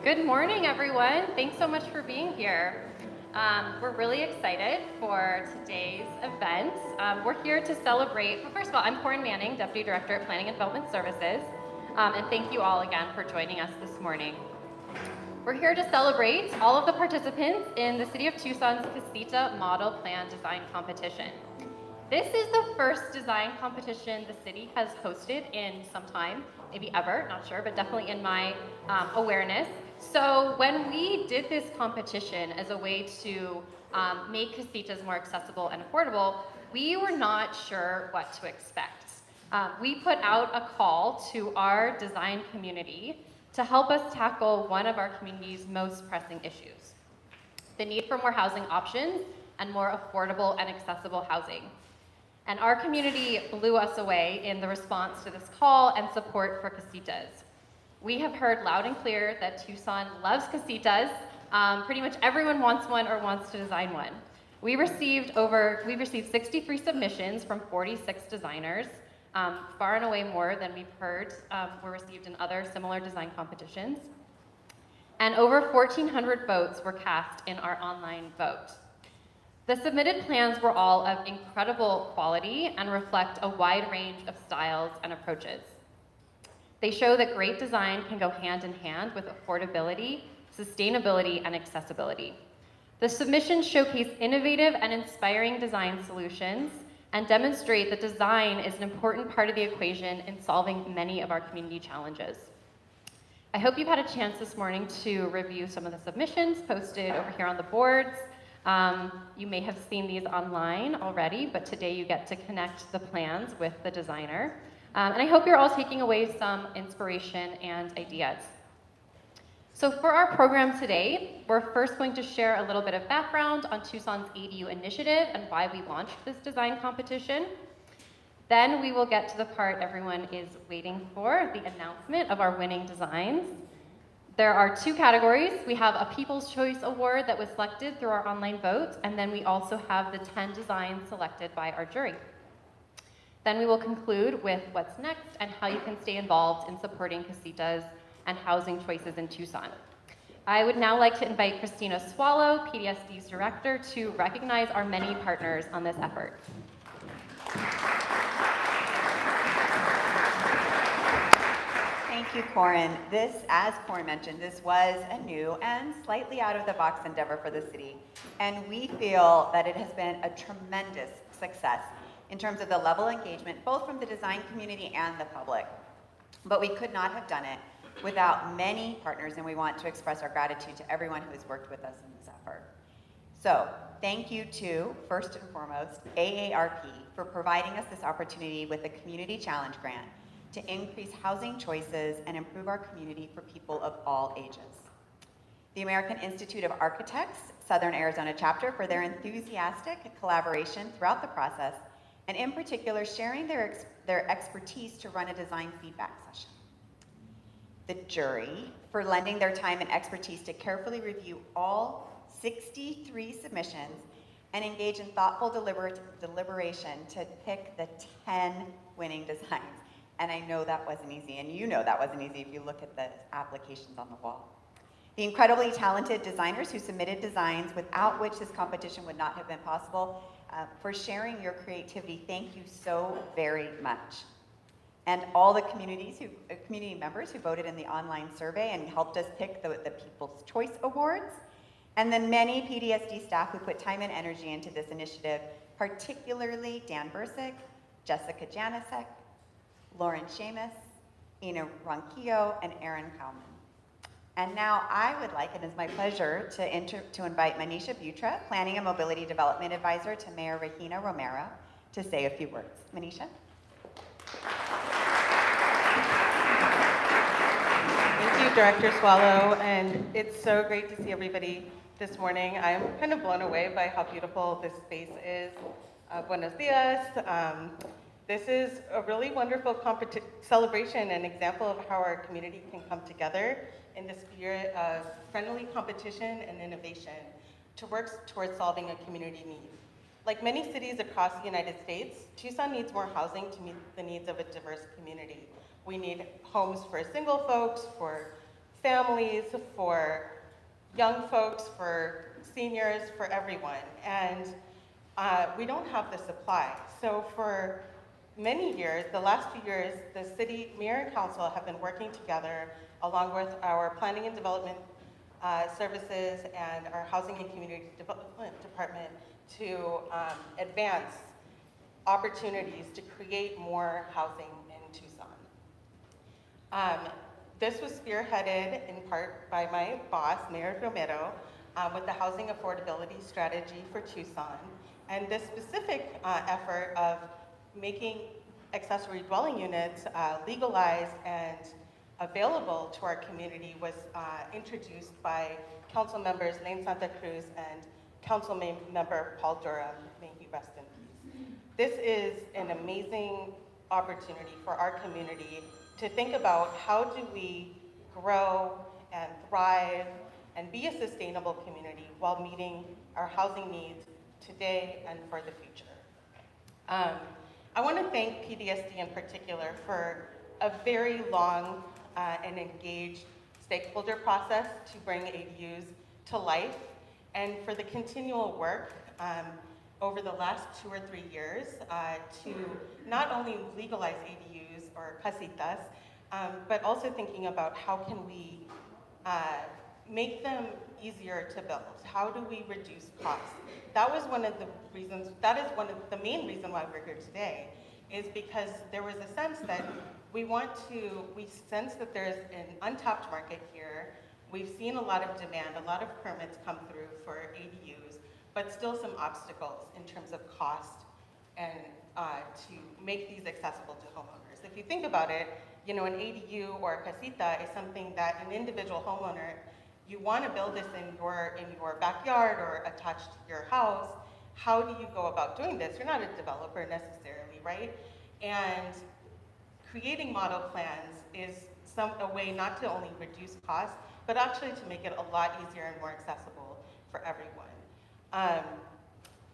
Good morning, everyone. Thanks so much for being here. We're really excited for today's event. We're here to celebrate, well, first of all, I'm Corinne Manning, Deputy Director at Planning and Development Services, and thank you all again for joining us this morning. We're here to celebrate all of the participants in the City of Tucson's Casita Model Plan Design Competition. This is the first design competition the city has hosted in some time, maybe ever, not sure, but definitely in my awareness. So when we did this competition as a way to make casitas more accessible and affordable, we were not sure what to expect. We put out a call to our design community to help us tackle one of our community's most pressing issues: the need for more housing options and more affordable and accessible housing. And our community blew us away in the response to this call and support for casitas. We have heard loud and clear that Tucson loves casitas. Pretty much everyone wants one or wants to design one. We received 63 submissions from 46 designers, far and away more than we've heard were received in other similar design competitions. And over 1,400 votes were cast in our online vote. The submitted plans were all of incredible quality and reflect a wide range of styles and approaches. They show that great design can go hand in hand with affordability, sustainability, and accessibility. The submissions showcase innovative and inspiring design solutions and demonstrate that design is an important part of the equation in solving many of our community challenges. I hope you've had a chance this morning to review some of the submissions posted over here on the boards. You may have seen these online already, but today you get to connect the plans with the designer. And I hope you're all taking away some inspiration and ideas. So for our program today, we're first going to share a little bit of background on Tucson's ADU initiative and why we launched this design competition. Then we will get to the part everyone is waiting for, the announcement of our winning designs. There are two categories. We have a People's Choice Award that was selected through our online vote, and then we also have the 10 designs selected by our jury. Then we will conclude with what's next and how you can stay involved in supporting casitas and housing choices in Tucson. I would now like to invite Christina Swallow, PDSD's director, to recognize our many partners on this effort. Thank you, Corinne. This, as Corinne mentioned, this was a new and slightly out of the box endeavor for the city. And we feel that it has been a tremendous success in terms of the level of engagement, both from the design community and the public. But we could not have done it without many partners, and we want to express our gratitude to everyone who has worked with us in this effort. So thank you to, first and foremost, AARP for providing us this opportunity with the Community Challenge Grant to increase housing choices and improve our community for people of all ages. The American Institute of Architects, Southern Arizona chapter, for their enthusiastic collaboration throughout the process, and in particular, sharing their expertise to run a design feedback session. The jury, for lending their time and expertise to carefully review all 63 submissions and engage in thoughtful deliberation to pick the 10 winning designs. And I know that wasn't easy, and you know that wasn't easy if you look at the applications on the wall. The incredibly talented designers who submitted designs without which this competition would not have been possible, for sharing your creativity, thank you so very much. And all the community members who voted in the online survey and helped us pick the People's Choice Awards, and the many PDSD staff who put time and energy into this initiative, particularly Dan Bursick, Jessica Janicek, Lauren Seamus, Ina Ronquillo, and Aaron Cowman. And now I would like, and it's my pleasure, to invite Manisha Butra, Planning and Mobility Development Advisor to Mayor Regina Romero, to say a few words. Manisha? Thank you, Director Swallow, and it's so great to see everybody this morning. I'm kind of blown away by how beautiful this space is. Buenos dias. This is a really wonderful celebration and example of how our community can come together in the spirit of friendly competition and innovation to work towards solving a community need. Like many cities across the United States, Tucson needs more housing to meet the needs of a diverse community. We need homes for single folks, for families, for young folks, for seniors, for everyone. And we don't have the supply. So for many years, the last few years, the city mayor and council have been working together along with our planning and development services and our housing and community development department to advance opportunities to create more housing in Tucson. This was spearheaded in part by my boss, Mayor Romero, with the Housing Affordability Strategy for Tucson. And this specific effort of making accessory dwelling units legalized and available to our community was introduced by council members Lane Santa Cruz and council member Paul Durham. May he rest in peace. This is an amazing opportunity for our community to think about how do we grow and thrive and be a sustainable community while meeting our housing needs today and for the future. I want to thank PDSD in particular for a very long and engaged stakeholder process to bring ADUs to life, and for the continual work over the last 2 or 3 years to not only legalize ADUs or casitas, but also thinking about how can we make them easier to build? How do we reduce costs? That was one of the reasons, that is one of the main reason why we're here today, is because there was a sense that we sense that there's an untapped market here. We've seen a lot of demand, a lot of permits come through for ADUs, but still some obstacles in terms of cost and to make these accessible to homeowners. If you think about it, you know, an ADU or a casita is something that an individual homeowner, you want to build this in your backyard or attached to your house. How do you go about doing this? You're not a developer necessarily, right? And creating model plans is a way not to only reduce costs, but actually to make it a lot easier and more accessible for everyone.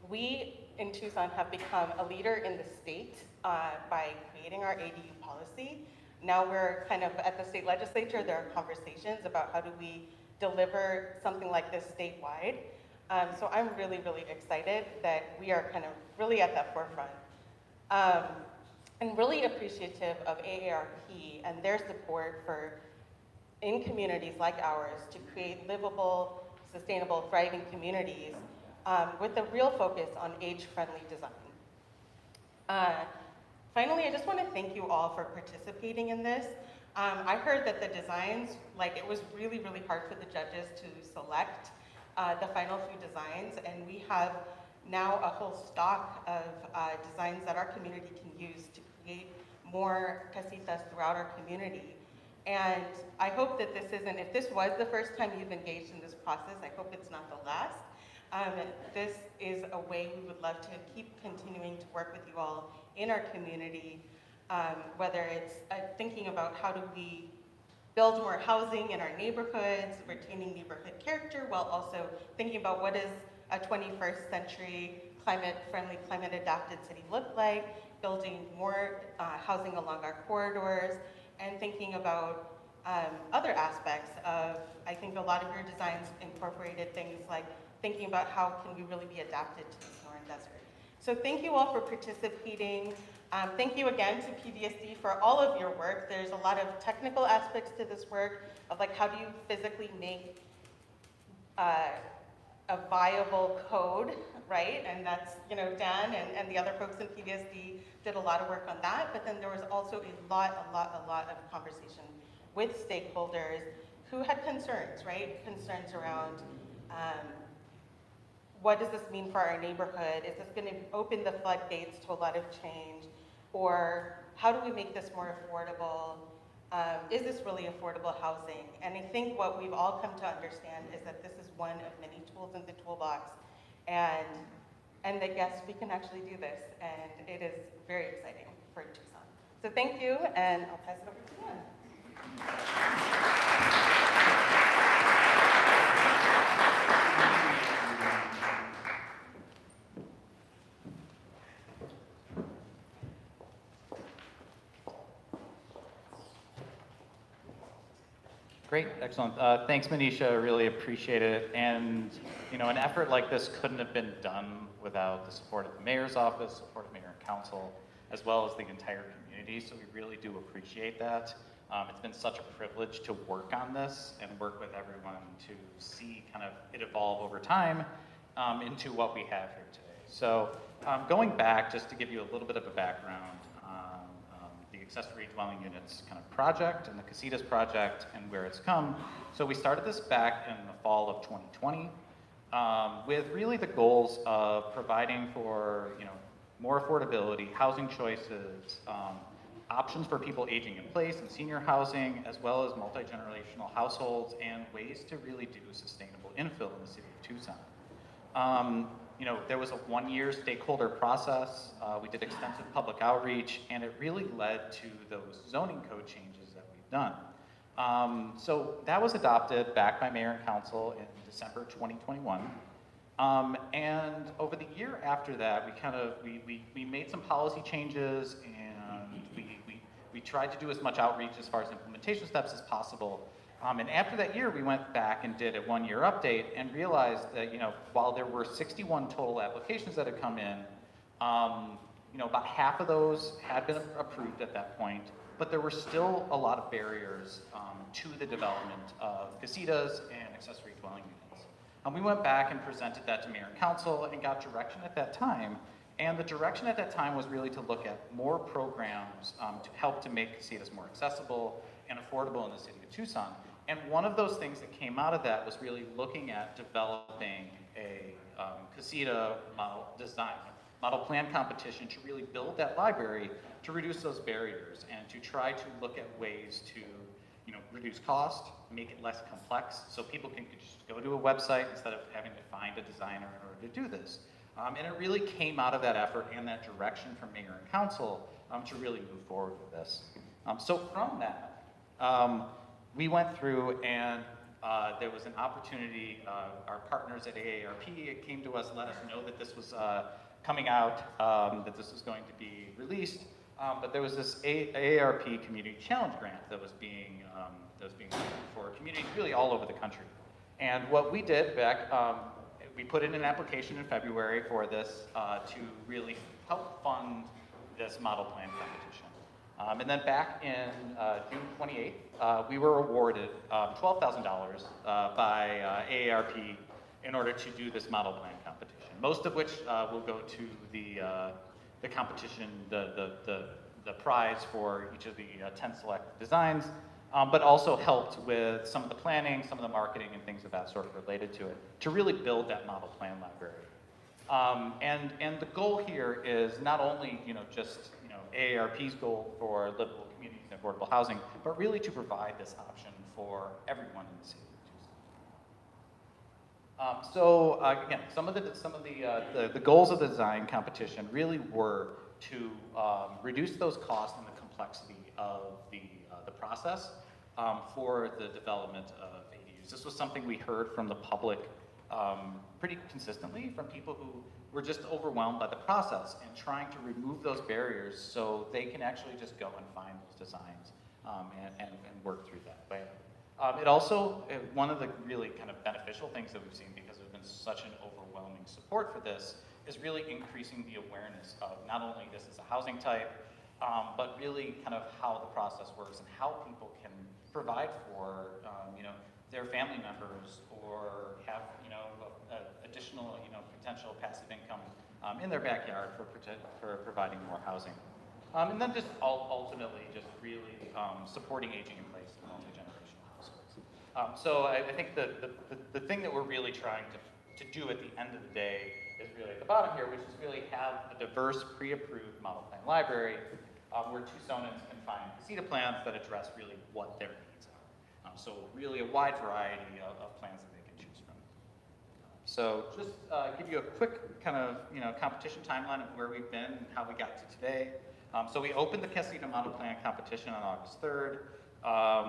We in Tucson have become a leader in the state by creating our ADU policy. Now we're kind of at the state legislature, there are conversations about how do we deliver something like this statewide. So I'm really, really excited that we are kind of really at that forefront. And really appreciative of AARP and their support in communities like ours to create livable, sustainable, thriving communities with a real focus on age-friendly design. Finally, I just want to thank you all for participating in this. I heard that the designs, it was really, really hard for the judges to select the final few designs, and we have now a whole stock of designs that our community can use to create more casitas throughout our community. And I hope that if this was the first time you've engaged in this process, I hope it's not the last. This is a way we would love to keep continuing to work with you all in our community, whether it's thinking about how do we build more housing in our neighborhoods, retaining neighborhood character, while also thinking about what does a 21st century climate-friendly, climate-adapted city look like, building more housing along our corridors, and thinking about other aspects of, I think a lot of your designs incorporated things like thinking about how can we really be adapted to the Sonoran Desert. So thank you all for participating. Thank you again to PDSD for all of your work. There's a lot of technical aspects to this work of how do you physically make a viable code, right? And that's, Dan and the other folks in PDSD did a lot of work on that, but then there was also a lot of conversation with stakeholders who had concerns, right? Concerns around what does this mean for our neighborhood? Is this going to open the floodgates to a lot of change? Or how do we make this more affordable? Is this really affordable housing? And I think what we've all come to understand is that this is one of many tools in the toolbox, and that yes, we can actually do this, and it is very exciting for Tucson. So thank you, and I'll pass it over to Dan. Great, excellent. Thanks, Manisha. Really appreciate it. And an effort like this couldn't have been done without the support of the mayor's office, support of mayor and council, as well as the entire community. So we really do appreciate that. It's been such a privilege to work on this and work with everyone to see kind of it evolve over time into what we have here today. So going back, just to give you a little bit of a background on the accessory dwelling units kind of project and the Casitas project and where it's come. So we started this back in the fall of 2020 with really the goals of providing for more affordability, housing choices, options for people aging in place and senior housing, as well as multi-generational households, and ways to really do sustainable infill in the city of Tucson. There was a one-year stakeholder process. We did extensive public outreach, and it really led to those zoning code changes that we've done. So that was adopted back by mayor and council in December 2021. And over the year after that, we made some policy changes, and we tried to do as much outreach as far as implementation steps as possible. And after that year, we went back and did a one-year update and realized that while there were 61 total applications that had come in, about half of those had been approved at that point, but there were still a lot of barriers to the development of casitas and accessory dwelling units. We went back and presented that to mayor and council and got direction at that time. And the direction at that time was really to look at more programs to help to make casitas more accessible and affordable in the city of Tucson. And one of those things that came out of that was really looking at developing a casita model plan competition to really build that library to reduce those barriers and to try to look at ways to reduce cost, make it less complex, so people can just go to a website instead of having to find a designer in order to do this. And it really came out of that effort and that direction from mayor and council to really move forward with this. So from that, we went through and there was an opportunity, our partners at AARP came to us, let us know that this was coming out, that this was going to be released. But there was this AARP Community Challenge Grant that was being for communities really all over the country. And what we did back, we put in an application in February for this to really help fund this model plan competition. And then back in June 28th, we were awarded $12,000 by AARP in order to do this model plan competition, most of which will go to the competition, the prize for each of the 10 selected designs, but also helped with some of the planning, some of the marketing, and things of that sort related to it, to really build that model plan library. And the goal here is not only just AARP's goal for livable communities and affordable housing, but really to provide this option for everyone in the city of Tucson. So again, some of the goals of the design competition really were to reduce those costs and the complexity of the process for the development of ADUs. This was something we heard from the public pretty consistently from people who were just overwhelmed by the process and trying to remove those barriers so they can actually just go and find those designs and work through that way. It also, one of the really kind of beneficial things that we've seen, because there's been such an overwhelming support for this, is really increasing the awareness of not only this as a housing type, but really kind of how the process works and how people can provide for their family members or have additional potential passive income in their backyard for providing more housing, and then just ultimately just really supporting aging in place and multi-generational households. So I think the thing that we're really trying to do at the end of the day is really at the bottom here, which is really have a diverse pre-approved model plan library where Tucsonans can find Casita plans that address really what their needs are. So really a wide variety of plans that they can choose from. So just give you a quick kind of competition timeline of where we've been and how we got to today. So we opened the Casita Model Plan competition on August 3rd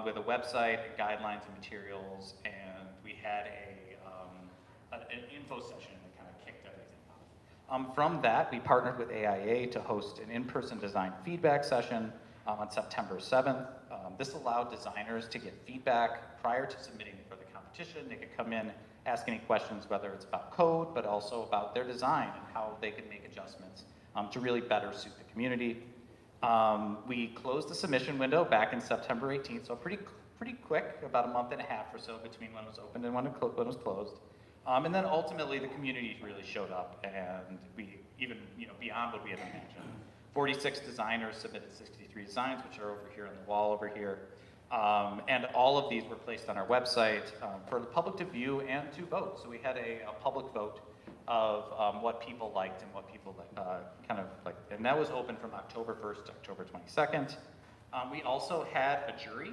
with a website, guidelines, and materials, and we had an info session that kind of kicked everything off. From that, we partnered with AIA to host an in-person design feedback session on September 7th. This allowed designers to get feedback prior to submitting for the competition. They could come in, ask any questions, whether it's about code, but also about their design and how they could make adjustments to really better suit the community. We closed the submission window back in September 18th, so pretty quick, about a month and a half or so between when it was opened and when it was closed. And then ultimately the community really showed up, and we even, beyond what we had imagined. 46 designers submitted 63 designs, which are over here on the wall over here. And all of these were placed on our website for the public to view and to vote. So we had a public vote of what people liked and what people kind of liked. And that was open from October 1st to October 22nd. We also had a jury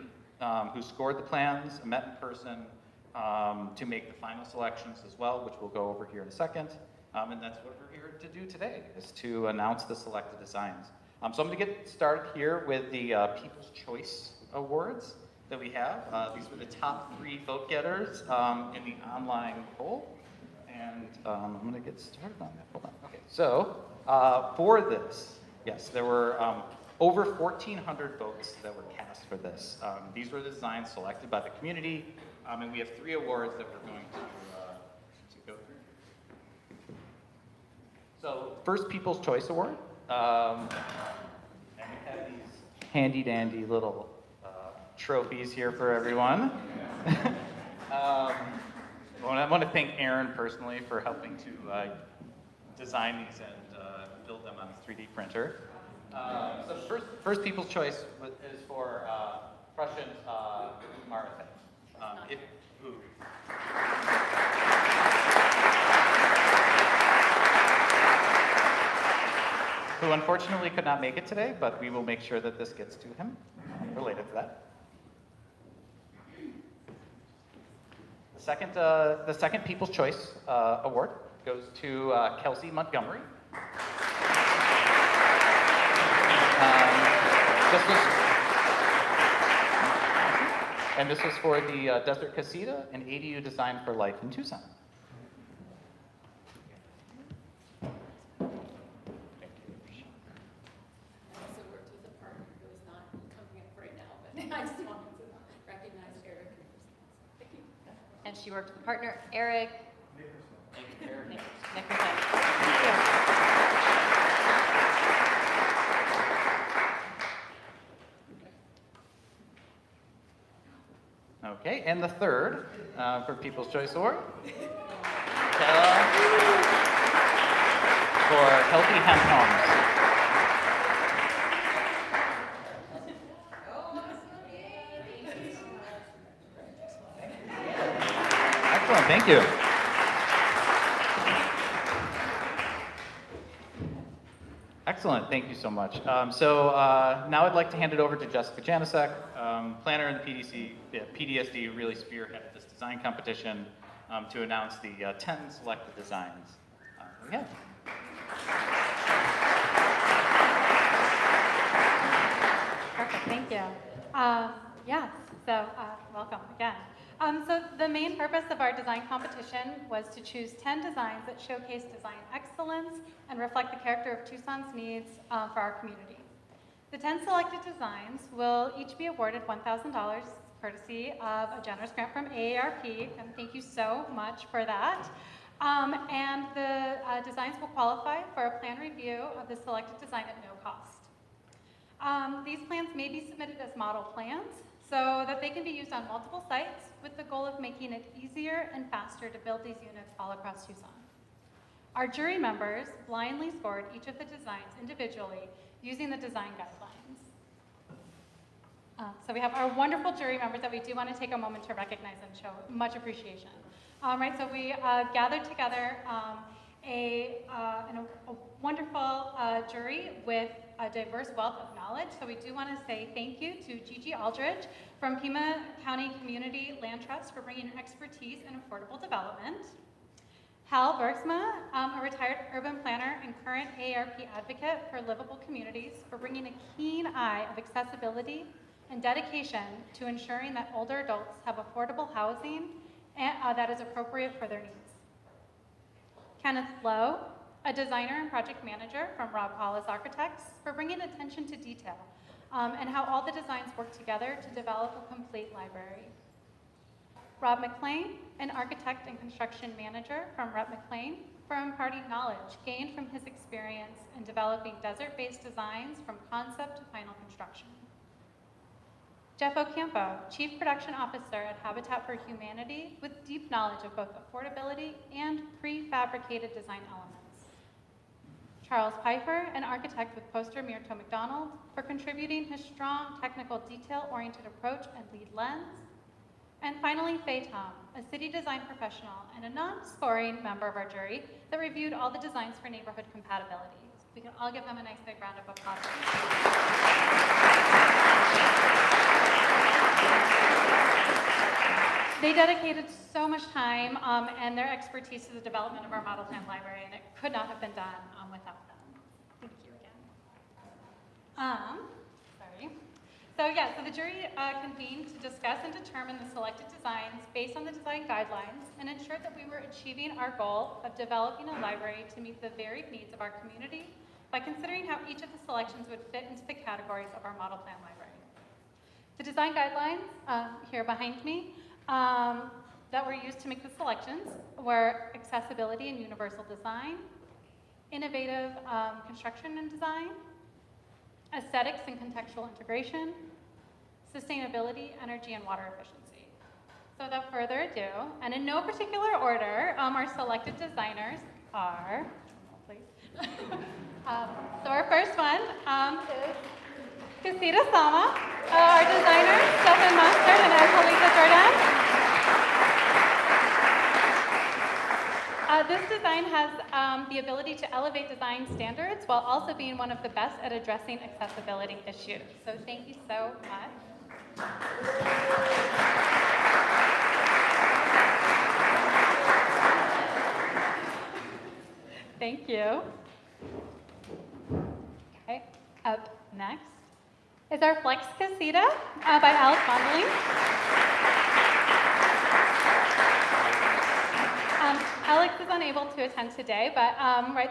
who scored the plans, met in person to make the final selections as well, which we'll go over here in a second. And that's what we're here to do today, is to announce the selected designs. So I'm going to get started here with the People's Choice Awards that we have. These were the top 3 vote getters in the online poll. And I'm going to get started on that. Hold on. Okay, so for this, yes, there were over 1,400 votes that were cast for this. These were the designs selected by the community, and we have 3 awards that we're going to go through. So first People's Choice Award, and we have these handy-dandy little trophies here for everyone. I want to thank Aaron personally for helping to design these and build them on a 3D printer. So first People's Choice is for Prussian Marathon. Who unfortunately could not make it today, but we will make sure that this gets to him related to that. The second People's Choice Award goes to Kelsey Montgomery. This was for the Desert Casita, an ADU designed for life in Tucson. I also worked with a partner who is not coming up right now, but I just wanted to recognize Eric. Thank you. And she worked with a partner, Eric Nickerson. Okay, and the third for People's Choice Award for Healthy Hemp Homes. Excellent, thank you. Excellent, thank you so much. Now I'd like to hand it over to Jessica Janicek, planner in the PDSD, really spearheaded this design competition to announce the 10 selected designs. Yeah. Perfect, thank you. Yes, so welcome again. So the main purpose of our design competition was to choose 10 designs that showcase design excellence and reflect the character of Tucson's needs for our community. The 10 selected designs will each be awarded $1,000 courtesy of a generous grant from AARP, and thank you so much for that. And the designs will qualify for a plan review of the selected design at no cost. These plans may be submitted as model plans so that they can be used on multiple sites with the goal of making it easier and faster to build these units all across Tucson. Our jury members blindly scored each of the designs individually using the design guidelines. So we have our wonderful jury members that we do want to take a moment to recognize and show much appreciation. Right, so we gathered together a wonderful jury with a diverse wealth of knowledge. So we do want to say thank you to Gigi Aldridge from Pima County Community Land Trust for bringing expertise in affordable development. Hal Bergsma, a retired urban planner and current AARP advocate for livable communities, for bringing a keen eye of accessibility and dedication to ensuring that older adults have affordable housing that is appropriate for their needs. Kenneth Lowe, a designer and project manager from Rob Hollis Architects, for bringing attention to detail and how all the designs work together to develop a complete library. Rob McLean, an architect and construction manager from Rep. McLean, for imparting knowledge gained from his experience in developing desert-based designs from concept to final construction. Jeff Ocampo, Chief Production Officer at Habitat for Humanity, with deep knowledge of both affordability and prefabricated design elements. Charles Pfeiffer, an architect with Poster Mirto McDonald, for contributing his strong technical detail-oriented approach and lead lens. And finally, Faye Tom, a city design professional and a non-scoring member of our jury that reviewed all the designs for neighborhood compatibility. We can all give them a nice big round of applause. They dedicated so much time and their expertise to the development of our model plan library, and it could not have been done without them. Thank you again. Sorry. So the jury convened to discuss and determine the selected designs based on the design guidelines and ensured that we were achieving our goal of developing a library to meet the varied needs of our community by considering how each of the selections would fit into the categories of our model plan library. The design guidelines here behind me that were used to make the selections were accessibility and universal design, innovative construction and design, aesthetics and contextual integration, sustainability, energy, and water efficiency. So without further ado, and in no particular order, our selected designers are, please. So our first one is Casita Sama, our designers, Stefan Mustard and Angelica Jordan. This design has the ability to elevate design standards while also being one of the best at addressing accessibility issues. So thank you so much. Thank you. Okay, up next is our Flex Casita by Alex Bondeling. Alex is unable to attend today, but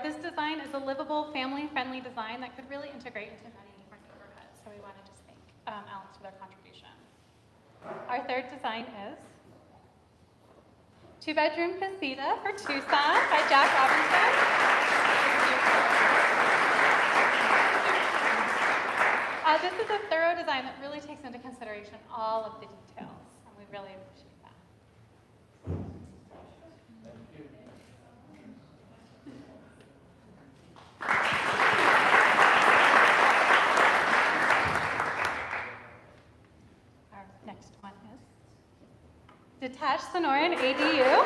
this design is a livable, family-friendly design that could really integrate into many different neighborhoods. So we want to just thank Alex for their contribution. Our third design is two-bedroom casita for Tucson by Jack Robinson. This is a thorough design that really takes into consideration all of the details, and we really appreciate that. Our next one is detached Sonoran ADU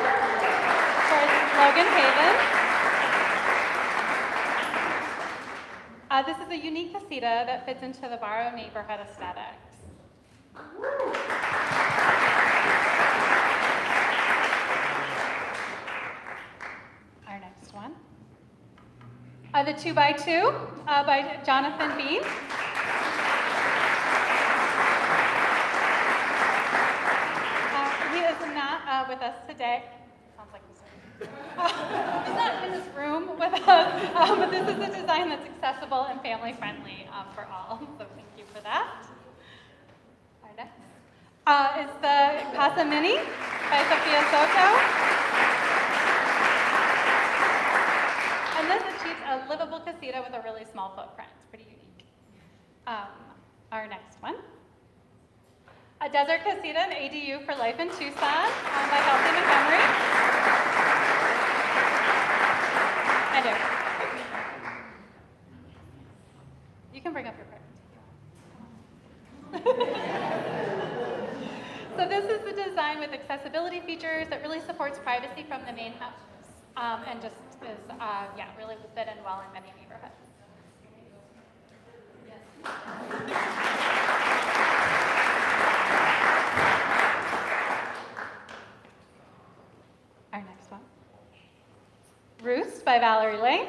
for Logan Haven. This is a unique casita that fits into the Barrow neighborhood aesthetics. Our next one. The 2x2 by Jonathan Bean. He is not with us today. Sounds like he's he's not in this room with us, but this is a design that's accessible and family-friendly for all, so thank you for that. Our next is the Casa Mini by Sofia Soto. And this achieves a livable casita with a really small footprint. It's pretty unique. Our next one. A desert casita and ADU for life in Tucson by Kelsey Montgomery. I do. You can bring up your partner. So this is the design with accessibility features that really supports privacy from the main house and just is, really will fit in well in many neighborhoods. Our next one. Roost by Valerie Lane.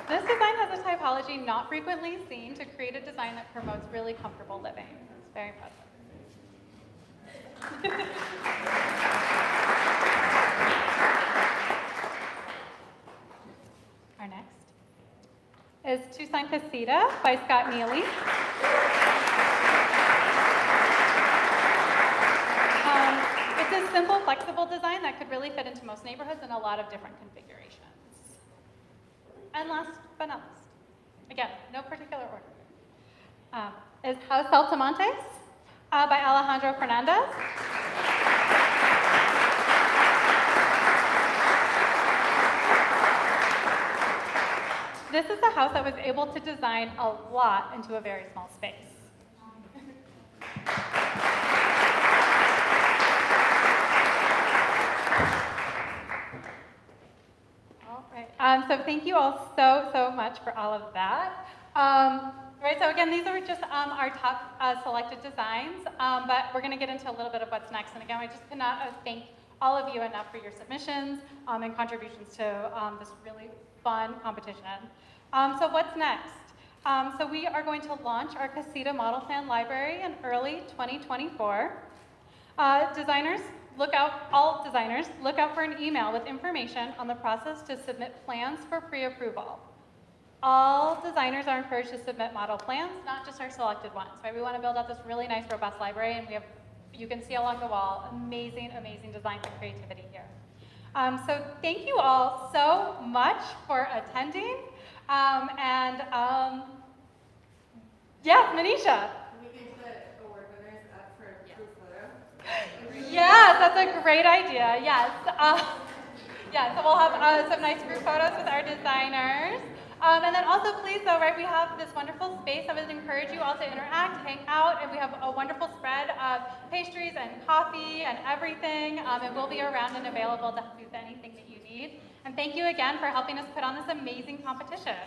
This design has a typology not frequently seen to create a design that promotes really comfortable living. It's very impressive. design Casita by Scott Neely. It's a simple, flexible design that could really fit into most neighborhoods in a lot of different configurations. And last but not least, again, no particular order, is House Altamontes by Alejandro Fernandez. This is a house that was able to design a lot into a very small space. All right, so thank you all so much for all of that. Right, so again, these are just our top selected designs, but we're gonna get into a little bit of what's next. And again, I just cannot thank all of you enough for your submissions and contributions to this really fun competition. So what's next? So we are going to launch our Casita Model Plan Library in early 2024. Designers, all designers, look out for an email with information on the process to submit plans for pre-approval. All designers are encouraged to submit model plans, not just our selected ones, right? We want to build out this really nice, robust library, and you can see along the wall, amazing designs and creativity here. So thank you all so much for attending. Yes, Manisha. Can we get the award winners up for a group photo? Yes, that's a great idea. Yes. Yeah, so we'll have some nice group photos with our designers. And then also, please, though, right, we have this wonderful space. I would encourage you all to interact, hang out, and we have a wonderful spread of pastries and coffee and everything. And we'll be around and available to help you with anything that you need. And thank you again for helping us put on this amazing competition.